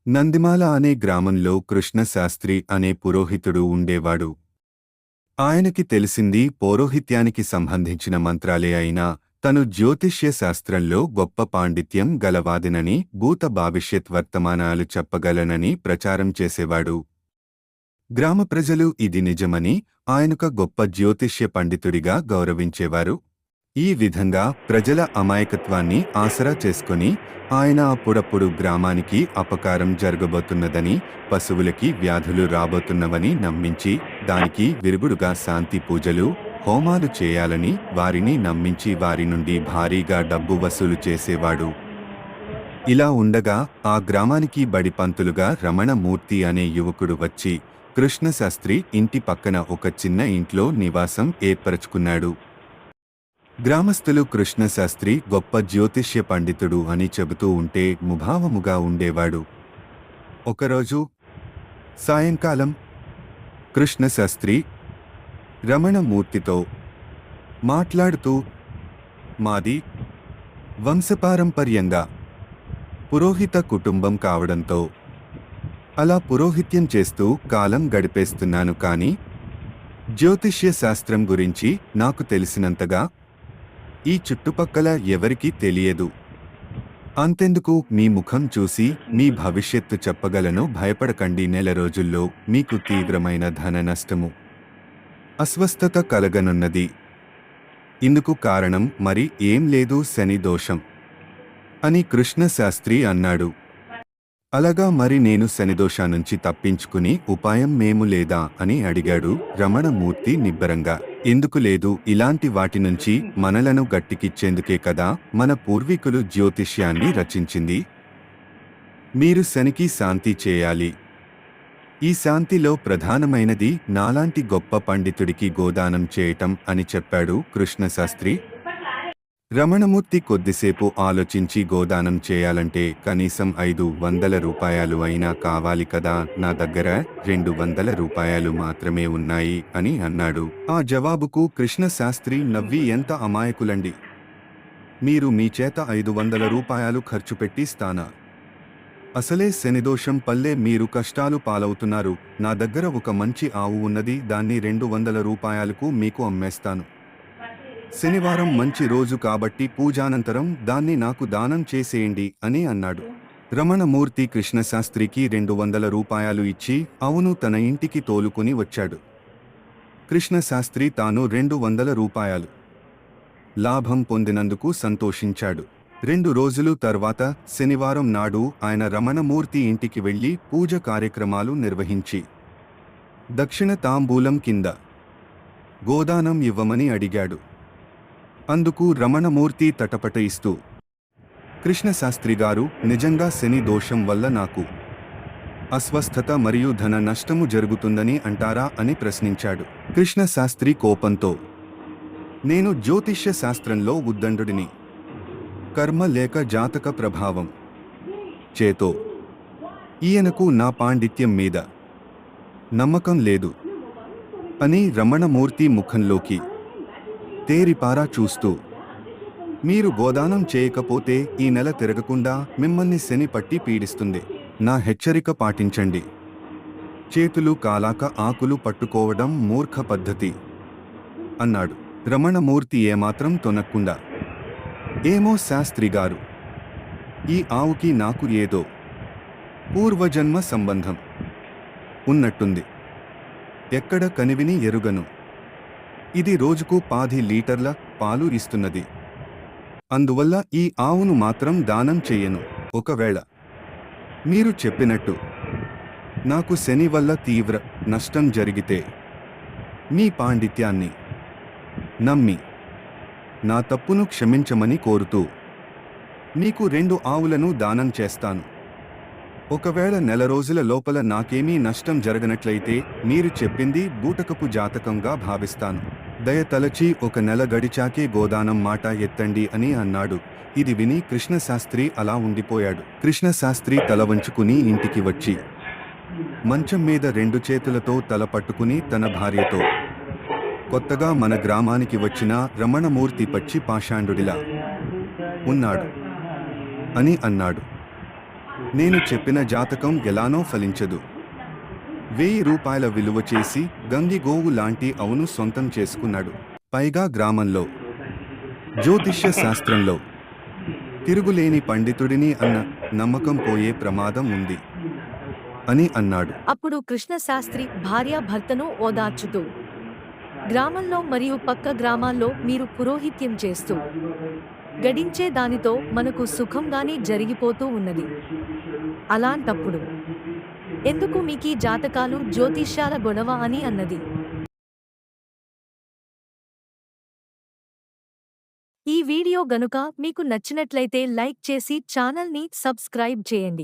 నందిమాల అనే గ్రామంలో కృష్ణశాస్త్రి అనే పురోహితుడు ఉండేవాడు. ఆయనకి తెలిసింది పౌరోహిత్యానికి సంబంధించిన మంత్రాలే అయినా తను జ్యోతిష్య శాస్త్రంలో గొప్ప పాండిత్యం గలవాదినని, భూత భవిష్యత్ వర్తమానాలు చెప్పగలనని ప్రచారం చేసేవాడు. గ్రామ ప్రజలు ఇది నిజమని ఆయనొక గొప్ప జ్యోతిష్య పండితుడిగా గౌరవించేవారు. ఈ విధంగా ప్రజల అమాయకత్వాన్ని ఆసరా చేసుకుని ఆయన అప్పుడప్పుడు గ్రామానికి అపకారం జరగబోతున్నదని, పశువులకి వ్యాధులు రాబోతున్నవని నమ్మించి దానికి విరుగుడుగా శాంతి పూజలు, హోమాలు చేయాలని వారిని నమ్మించి వారి నుండి భారీగా డబ్బు వసూలు చేసేవాడు. ఇలా ఉండగా ఆ గ్రామానికి బడిపంతులుగా రమణమూర్తి అనే యువకుడు వచ్చి కృష్ణశాస్త్రి ఇంటి పక్కన ఒక చిన్న ఇంట్లో నివాసం ఏర్పరచుకున్నాడు. గ్రామస్తులు కృష్ణశాస్త్రి గొప్ప జ్యోతిష్య పండితుడు అని చెబుతూ ఉంటే ముభావముగా ఉండేవాడు. ఒకరోజు సాయంకాలం కృష్ణశాస్త్రి రమణమూర్తితో మాట్లాడుతూ, మాది వంశపారంపర్యంగా పురోహిత కుటుంబం కావడంతో అలా పురోహిత్యం చేస్తూ కాలం గడిపేస్తున్నాను. కానీ జ్యోతిష్య శాస్త్రం గురించి నాకు తెలిసినంతగా ఈ చుట్టుపక్కల ఎవరికీ తెలియదు. అంతెందుకు మీ ముఖం చూసి మీ భవిష్యత్తు చెప్పగలను. భయపడకండి. నెల రోజుల్లో మీకు తీవ్రమైన ధన నష్టము, అస్వస్థత కలగనున్నది. ఇందుకు కారణం మరి ఏం లేదు, శని దోషం అని కృష్ణశాస్త్రి అన్నాడు. అలాగా, మరి నేను శనిదోషానుంచి తప్పించుకుని ఉపాయం మేము లేదా అని అడిగాడు రమణమూర్తి నిబ్బరంగా. ఎందుకు లేదు, ఇలాంటి వాటి నుంచి మనలను గట్టికిచ్చేందుకే కదా మన పూర్వీకులు జ్యోతిష్యాన్ని రచించింది. మీరు శనికి శాంతి చేయాలి. ఈ శాంతిలో ప్రధానమైనది నాలాంటి గొప్ప పండితుడికి గోదానం చేయటం అని చెప్పాడు కృష్ణశాస్త్రి. రమణమూర్తి కొద్దిసేపు ఆలోచించి, గోదానం చేయాలంటే కనీసం 500 రూపాయలు అయినా కావాలి కదా, నా దగ్గర 200 రూపాయలు మాత్రమే ఉన్నాయి అని అన్నాడు. ఆ జవాబుకు కృష్ణశాస్త్రి నవ్వి, ఎంత అమాయకులండి మీరు, మీ చేత 500 రూపాయలు ఖర్చు పెట్టిస్తానా? అసలే శనిదోషం పల్లె, మీరు కష్టాలు పాలవుతున్నారు. నా దగ్గర ఒక మంచి ఆవు ఉన్నది, దాన్ని 200 రూపాయలకు మీకు అమ్మేస్తాను. శనివారం మంచి రోజు కాబట్టి పూజానంతరం దాన్ని నాకు దానం చేసేయండి అని అన్నాడు. రమణమూర్తి కృష్ణశాస్త్రికి 200 రూపాయలు ఇచ్చి అవును తన ఇంటికి తోలుకుని వచ్చాడు. కృష్ణశాస్త్రి తాను 200 రూపాయలు లాభం పొందినందుకు సంతోషించాడు. 2 రోజులు తర్వాత శనివారం నాడు ఆయన రమణమూర్తి ఇంటికి వెళ్లి పూజ కార్యక్రమాలు నిర్వహించి దక్షిణ తాంబూలం కింద గోదానం ఇవ్వమని అడిగాడు. అందుకు రమణమూర్తి తటపటయిస్తూ, కృష్ణశాస్త్రిగారు, నిజంగా శని దోషం వల్ల నాకు అస్వస్థత మరియు ధన నష్టము జరుగుతుందని అంటారా అని ప్రశ్నించాడు. కృష్ణశాస్త్రి కోపంతో, నేను జ్యోతిష్య శాస్త్రంలో ఉద్దండుడిని. కర్మ లేక జాతక ప్రభావం చేతో ఈయనకు నా పాండిత్యం మీద నమ్మకం లేదు అని రమణమూర్తి ముఖంలోకి తేరిపారా చూస్తూ, మీరు గోదానం చేయకపోతే ఈ నెల తిరగకుండా మిమ్మల్ని శని పట్టి పీడిస్తుంది. నా హెచ్చరిక పాటించండి. చేతులు కాలాక ఆకులు పట్టుకోవడం మూర్ఖ పద్ధతి అన్నాడు. రమణమూర్తి ఏమాత్రం తొనక్కుండా, ఏమో శాస్త్రిగారు, ఈ ఆవుకి నాకు ఏదో పూర్వజన్మ సంబంధం ఉన్నట్టుంది. ఎక్కడ కనివిని ఎరుగను. ఇది రోజుకు 10 లీటర్ల పాలు ఇస్తున్నది. అందువల్ల ఈ ఆవును మాత్రం దానం చెయ్యను. ఒకవేళ మీరు చెప్పినట్టు నాకు శని వల్ల తీవ్ర నష్టం జరిగితే మీ పాండిత్యాన్ని నమ్మి నా తప్పును క్షమించమని కోరుతూ మీకు 2 ఆవులను దానం చేస్తాను. ఒకవేళ నెల రోజుల లోపల నాకేమీ నష్టం జరగనట్లయితే మీరు చెప్పింది బూటకపు జాతకంగా భావిస్తాను. దయతలచి 1 నెల గడిచాకే గోదానం మాట ఎత్తండి అని అన్నాడు. ఇది విని కృష్ణశాస్త్రి అలా ఉండిపోయాడు. కృష్ణశాస్త్రి తల వంచుకుని ఇంటికి వచ్చి మంచం మీద 2 చేతులతో తల పట్టుకుని తన భార్యతో కొత్తగా మన గ్రామానికి వచ్చిన రమణమూర్తి పచ్చి పాషాండుడిలా ఉన్నాడు అని అన్నాడు. నేను చెప్పిన జాతకం ఎలానో ఫలించదు. 1000 రూపాయల విలువ చేసి గంగిగోవు లాంటి అవును సొంతం చేసుకున్నాడు. పైగా గ్రామంలో జ్యోతిష్య శాస్త్రంలో తిరుగులేని పండితుడిని అన్న నమ్మకం పోయే ప్రమాదం ఉంది అని అన్నాడు. అప్పుడు కృష్ణశాస్త్రి భార్యాభర్తను ఓదార్చుతూ, గ్రామంలో మరియు పక్క గ్రామాల్లో మీరు పురోహిత్యం చేస్తూ గడించే దానితో మనకు సుఖంగానే జరిగిపోతూ ఉన్నది. అలాంటప్పుడు ఎందుకు మీకీ జాతకాలు జ్యోతిష్యాల గొడవ అని అన్నది. ఈ వీడియో గనుక మీకు నచ్చినట్లయితే లైక్ చేసి ఛానల్ని సబ్స్క్రైబ్ చేయండి.